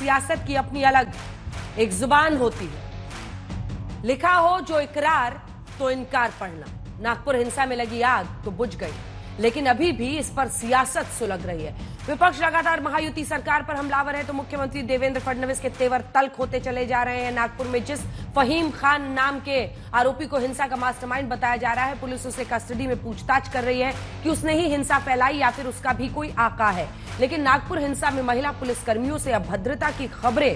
सियासत की अपनी अलग एक जुबान होती है। लिखा हो जो इकरार तो इनकार पढ़ना। नागपुर हिंसा में लगी आग तो बुझ गई, लेकिन अभी भी इस पर सियासत सुलग रही है। विपक्ष लगातार महायुति सरकार पर हमलावर है तो मुख्यमंत्री देवेंद्र फडणवीस के तेवर तल्ख होते चले जा रहे हैं। नागपुर में जिस फहीम खान नाम के आरोपी को हिंसा का मास्टरमाइंड बताया जा रहा है, पुलिस उसे कस्टडी में पूछताछ कर रही है कि उसने ही हिंसा फैलाई या फिर उसका भी कोई आका है। लेकिन नागपुर हिंसा में महिला पुलिसकर्मियों से अभद्रता की खबरें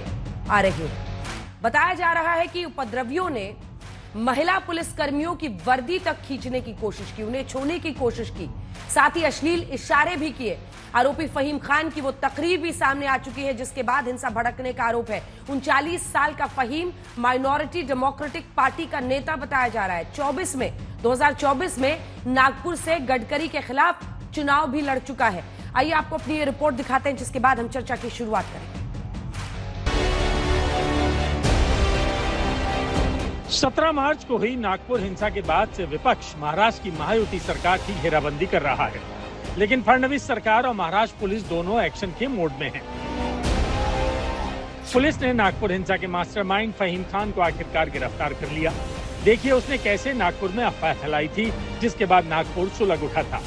आ रही है। बताया जा रहा है कि उपद्रवियों ने महिला पुलिसकर्मियों की वर्दी तक खींचने की कोशिश की, उन्हें छूने की कोशिश की, साथ ही अश्लील इशारे भी किए। आरोपी फहीम खान की वो तकरीर भी सामने आ चुकी है जिसके बाद हिंसा भड़कने का आरोप है। 39 साल का फहीम माइनॉरिटी डेमोक्रेटिक पार्टी का नेता बताया जा रहा है। 2024 में नागपुर से गडकरी के खिलाफ चुनाव भी लड़ चुका है। आइए आपको अपनी ये रिपोर्ट दिखाते हैं जिसके बाद हम चर्चा की शुरुआत करेंगे। 17 मार्च को हुई नागपुर हिंसा के बाद से विपक्ष महाराष्ट्र की महायुति सरकार की घेराबंदी कर रहा है, लेकिन फडणवीस सरकार और महाराष्ट्र पुलिस दोनों एक्शन के मोड में हैं। पुलिस ने नागपुर हिंसा के मास्टरमाइंड फहीम खान को आखिरकार गिरफ्तार कर लिया। देखिए उसने कैसे नागपुर में अफवाह फैलाई थी जिसके बाद नागपुर सुलग उठा था।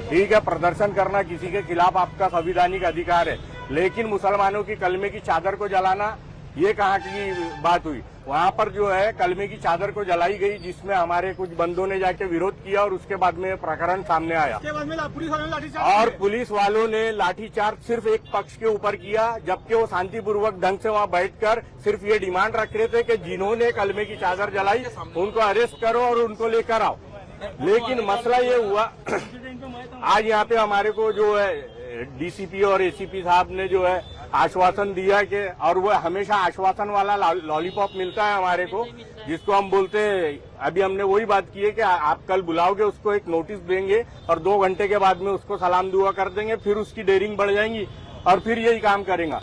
ठीक है, प्रदर्शन करना किसी के खिलाफ आपका संवैधानिक अधिकार है, लेकिन मुसलमानों की कलमे की चादर को जलाना ये कहाँ की बात हुई? वहाँ पर जो है कलमे की चादर को जलाई गई, जिसमें हमारे कुछ बंदों ने जाके विरोध किया और उसके बाद में प्रकरण सामने आया और पुलिस वालों ने लाठीचार्ज सिर्फ एक पक्ष के ऊपर किया, जबकि वो शांतिपूर्वक ढंग से वहाँ बैठकर सिर्फ ये डिमांड रख रहे थे कि जिन्होंने कलमे की चादर जलाई उनको अरेस्ट करो और उनको लेकर आओ। लेकिन मसला ये हुआ, आज यहाँ पे हमारे को जो है डीसीपी और एसीपी साहब ने जो है आश्वासन दिया कि, और वो हमेशा आश्वासन वाला लॉलीपॉप मिलता है हमारे को, जिसको हम बोलते हैं। अभी हमने वही बात की है कि आप कल बुलाओगे, उसको एक नोटिस देंगे और 2 घंटे के बाद में उसको सलाम दुआ कर देंगे, फिर उसकी डेयरिंग बढ़ जाएंगी और फिर यही काम करेगा।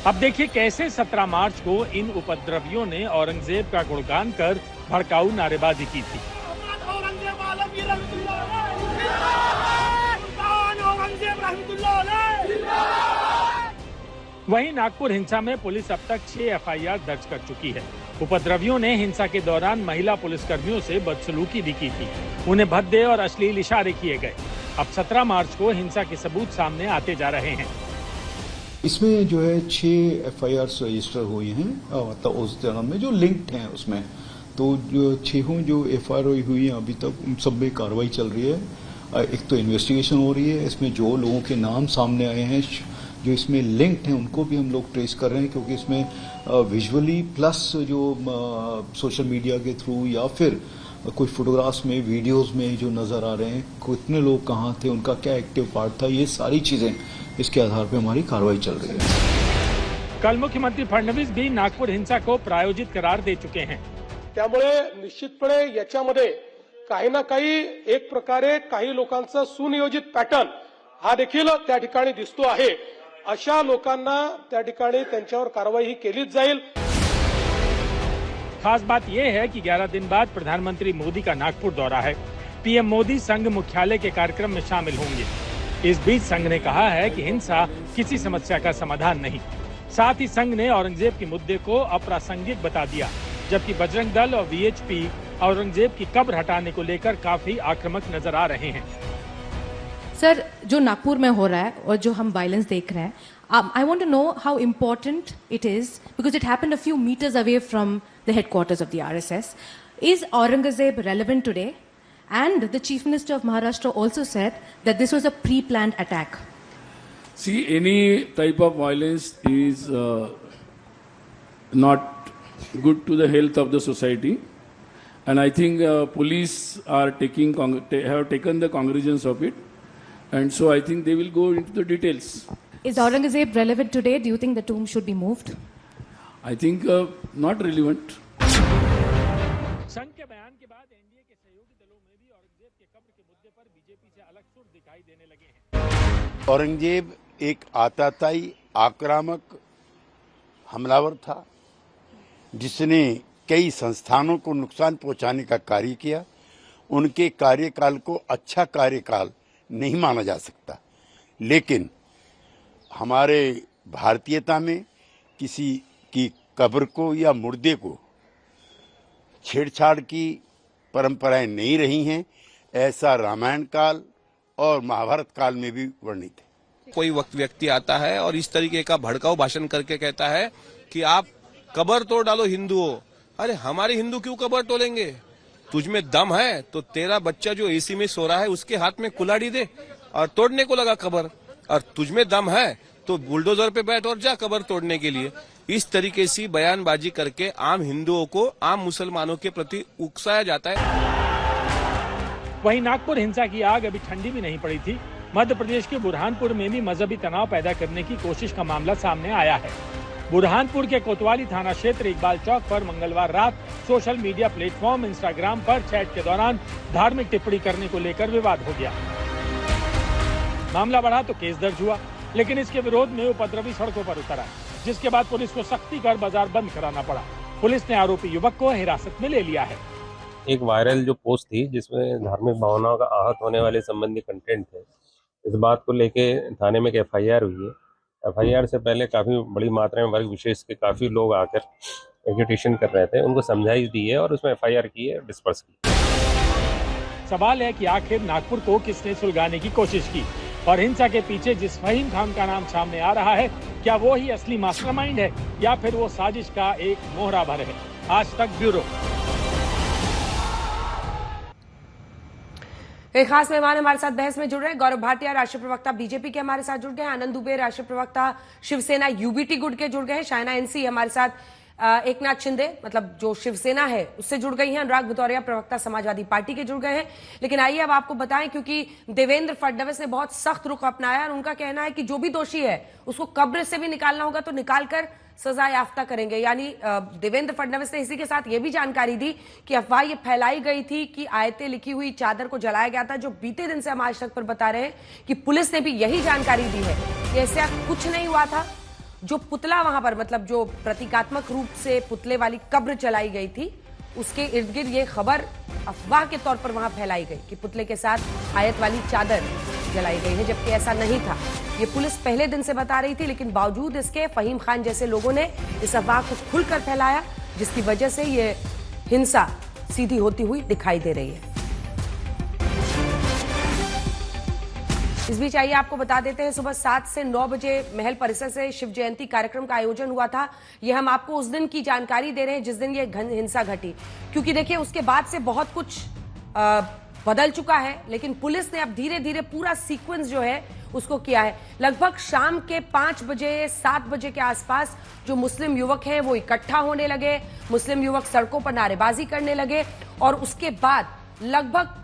अब देखिए कैसे 17 मार्च को इन उपद्रवियों ने औरंगजेब का गुणगान कर भड़काऊ नारेबाजी की थी। वहीं नागपुर हिंसा में पुलिस अब तक 6 एफआईआर दर्ज कर चुकी है। उपद्रवियों ने हिंसा के दौरान महिला पुलिसकर्मियों से बदसलूकी भी की थी, उन्हें भद्दे और अश्लील इशारे किए गए। अब 17 मार्च को हिंसा के सबूत सामने आते जा रहे हैं। इसमें जो है 6 एफआईआर रजिस्टर हुई हैं, मतलब उस तरह में जो लिंक्ड हैं उसमें, तो जो 6 जो एफआईआर हुई हैं अभी तक उन सब में कार्रवाई चल रही है। एक तो इन्वेस्टिगेशन हो रही है, इसमें जो लोगों के नाम सामने आए हैं जो इसमें लिंक्ड हैं उनको भी हम लोग ट्रेस कर रहे हैं, क्योंकि इसमें विजुअली प्लस जो सोशल मीडिया के थ्रू या फिर कोई फोटोग्राफ्स में वीडियोस में जो नजर आ रहे हैं, कितने लोग कहाँ थे, उनका क्या एक्टिव पार्ट था, ये सारी चीजें इसके आधार पर हमारी कार्रवाई चल रही है। कल मुख्यमंत्री फडणवीस भी नागपुर हिंसा को प्रायोजित करार दे चुके हैं। त्यामुळे निश्चितपणे याच्यामध्ये काही ना काही एक प्रकारे काही लोकांचा सुनियोजित पॅटर्न हा देखील त्या ठिकाणी दिसतो आहे। अशा लोकांना त्या ठिकाणी त्यांच्यावर कारवाई ही केलीच जाईल। खास बात यह है कि 11 दिन बाद प्रधानमंत्री मोदी का नागपुर दौरा है। पीएम मोदी संघ मुख्यालय के कार्यक्रम में शामिल होंगे। इस बीच संघ ने कहा है कि हिंसा किसी समस्या का समाधान नहीं। साथ ही संघ ने औरंगजेब के मुद्दे को अप्रासंगिक बता दिया, जबकि बजरंग दल और वीएचपी औरंगजेब की कब्र हटाने को लेकर काफी आक्रामक नजर आ रहे हैं। सर, जो नागपुर में हो रहा है और जो हम वायलेंस देख रहे हैं, I want to know how important it is, because it happened a few metres away from the headquarters of the RSS. Is Aurangzeb relevant today? And the Chief Minister of Maharashtra also said that this was a pre-planned attack. See, any type of violence is not good to the health of the society, and I think police are have taken the cognizance of it, and so I think they will go into the details. Is Aurangzeb relevant today? Do you think the tomb should be moved? I think not relevant. संघ के बयान के बाद NDA के सहयोगी दलों में भी औरंगजेब के कब्र के मुद्दे पर बीजेपी से अलग सुर दिखाई देने लगे हैं। औरंगजेब एक आतताई आक्रामक हमलावर था जिसने कई संस्थानों को नुकसान पहुंचाने का कार्य किया। उनके कार्यकाल को अच्छा कार्यकाल नहीं माना जा सकता, लेकिन हमारे भारतीयता में किसी की कब्र को या मुर्दे को छेड़छाड़ की परंपराएं नहीं रही हैं। ऐसा रामायण काल और महाभारत काल में भी वर्णित है। कोई व्यक्ति आता है और इस तरीके का भड़काऊ भाषण करके कहता है कि आप कब्र तोड़ डालो हिंदुओं। अरे हमारे हिंदू क्यों कब्र तोड़ेंगे? तुझमें दम है तो तेरा बच्चा जो एसी में सो रहा है उसके हाथ में कुल्हाड़ी दे और तोड़ने को लगा कब्र, और तुझमें दम है तो बुलडोजर पे बैठ और जा कब्र तोड़ने के लिए। इस तरीके से बयानबाजी करके आम हिंदुओं को आम मुसलमानों के प्रति उकसाया जाता है। वहीं नागपुर हिंसा की आग अभी ठंडी भी नहीं पड़ी थी। मध्य प्रदेश के बुरहानपुर में भी मजहबी तनाव पैदा करने की कोशिश का मामला सामने आया है। बुरहानपुर के कोतवाली थाना क्षेत्र इकबाल चौक पर मंगलवार रात सोशल मीडिया प्लेटफॉर्म इंस्टाग्राम पर चैट के दौरान धार्मिक टिप्पणी करने को लेकर विवाद हो गया। मामला बढ़ा तो केस दर्ज हुआ, लेकिन इसके विरोध में उपद्रवी सड़कों पर उतर आए, जिसके बाद पुलिस को सख्ती कर बाजार बंद कराना पड़ा। पुलिस ने आरोपी युवक को हिरासत में ले लिया है। एक वायरल जो पोस्ट थी जिसमें धार्मिक भावनाओं का आहत होने वाले संबंधी कंटेंट थे, इस बात को लेके थाने में एक एफआईआर हुई है। एफआईआर से पहले काफी बड़ी मात्रा में वर्ग विशेष के काफी लोग आकर एजुटेशन कर रहे थे, उनको समझाई दी है और उसमें एफआईआर की है, डिस्पर्स की। सवाल है कि आखिर नागपुर को किसने सुलगाने की कोशिश की और हिंसा के पीछे जिस फहीम खान का नाम सामने आ रहा है, क्या वो ही असली मास्टरमाइंड है या फिर वो साजिश का एक मोहरा भर है? आज तक ब्यूरो। एक खास मेहमान हमारे साथ बहस में जुड़ रहे हैं। गौरव भाटिया राष्ट्रीय प्रवक्ता बीजेपी के हमारे साथ जुड़ गए हैं। आनंद दुबे राष्ट्रीय प्रवक्ता शिवसेना यूबीटी गुट के जुड़ गए हैं। शायना एनसी हमारे साथ, एकनाथ शिंदे मतलब जो शिवसेना है उससे जुड़ गई हैं। अनुराग भदौरिया प्रवक्ता समाजवादी पार्टी के जुड़ गए हैं। लेकिन आइए अब आपको बताएं, क्योंकि देवेंद्र फडणवीस ने बहुत सख्त रुख अपनाया और उनका कहना है कि जो भी दोषी है उसको कब्र से भी निकालना होगा तो निकाल कर सजा याफ्ता करेंगे। यानी देवेंद्र फडणवीस ने इसी के साथ ये भी जानकारी दी कि अफवाह ये फैलाई गई थी कि आयतें लिखी हुई चादर को जलाया गया था, जो बीते दिन से हम आज तक पर बता रहे हैं कि पुलिस ने भी यही जानकारी दी है कि ऐसा कुछ नहीं हुआ था। जो पुतला वहां पर मतलब जो प्रतीकात्मक रूप से पुतले वाली कब्र चलाई गई थी, उसके इर्द गिर्द ये खबर अफवाह के तौर पर वहां फैलाई गई कि पुतले के साथ आयत वाली चादर जलाई गई है, जबकि ऐसा नहीं था। ये पुलिस पहले दिन से बता रही थी, लेकिन बावजूद इसके फहीम खान जैसे लोगों ने इस अफवाह को खुलकर फैलाया, जिसकी वजह से ये हिंसा सीधी होती हुई दिखाई दे रही है। इस बीच आइए आपको बता देते हैं, सुबह 7 से 9 बजे महल परिसर से शिव जयंती कार्यक्रम का आयोजन हुआ था। ये हम आपको उस दिन की जानकारी दे रहे हैं जिस दिन ये हिंसा घटी, क्योंकि देखिए उसके बाद से बहुत कुछ बदल चुका है, लेकिन पुलिस ने अब धीरे धीरे पूरा सीक्वेंस जो है उसको किया है। लगभग शाम के 5 बजे 7 बजे के आसपास जो मुस्लिम युवक हैं वो इकट्ठा होने लगे। मुस्लिम युवक सड़कों पर नारेबाजी करने लगे और उसके बाद लगभग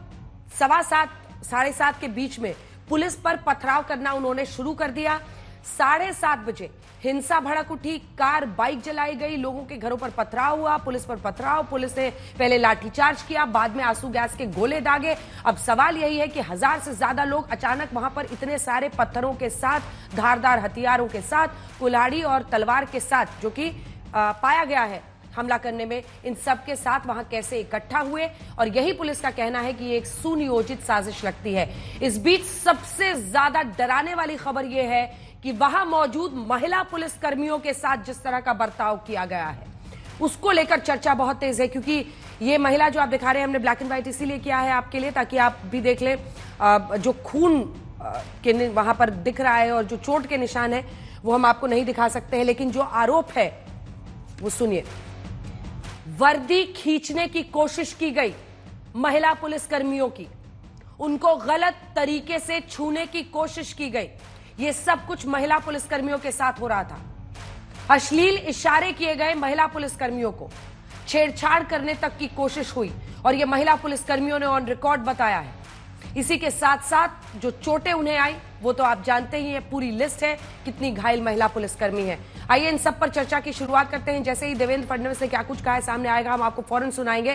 7:15 साढ़े 7 के बीच में पुलिस पर पथराव करना उन्होंने शुरू कर दिया। 7:30 बजे हिंसा भड़क उठी, कार बाइक जलाई गई, लोगों के घरों पर पथराव हुआ, पुलिस पर पथराव। पुलिस ने पहले लाठीचार्ज किया, बाद में आंसू गैस के गोले दागे। अब सवाल यही है कि 1000 से ज्यादा लोग अचानक वहां पर इतने सारे पत्थरों के साथ, धारदार हथियारों के साथ, कुल्हाड़ी और तलवार के साथ, जो कि पाया गया है हमला करने में, इन सब के साथ वहां कैसे इकट्ठा हुए, और यही पुलिस का कहना है कि ये एक सुनियोजित साजिश लगती है। इस बीच सबसे ज्यादा डराने वाली खबर यह है कि वहां मौजूद महिला पुलिस कर्मियों के साथ जिस तरह का बर्ताव किया गया है उसको लेकर चर्चा बहुत तेज है, क्योंकि ये महिला जो आप दिखा रहे हैं, हमने ब्लैक एंड व्हाइट इसीलिए किया है आपके लिए ताकि आप भी देख लें। जो खून के वहां पर दिख रहा है और जो चोट के निशान है वो हम आपको नहीं दिखा सकते हैं, लेकिन जो आरोप है वो सुनिए। वर्दी खींचने की कोशिश की गई महिला पुलिस कर्मियों की, उनको गलत तरीके से छूने की कोशिश की गई। ये सब कुछ महिला पुलिसकर्मियों के साथ हो रहा था। अश्लील इशारे किए गए महिला पुलिसकर्मियों को, छेड़छाड़ करने तक की कोशिश हुई और ये महिला पुलिसकर्मियों ने ऑन रिकॉर्ड बताया है। इसी के साथ साथ जो चोटें उन्हें आई वो तो आप जानते ही हैं, पूरी लिस्ट है कितनी घायल महिला पुलिसकर्मी है। आइए इन सब पर चर्चा की शुरुआत करते हैं। जैसे ही देवेंद्र फडणवीस ने क्या कुछ कहा है सामने आएगा, हम आपको फौरन सुनाएंगे।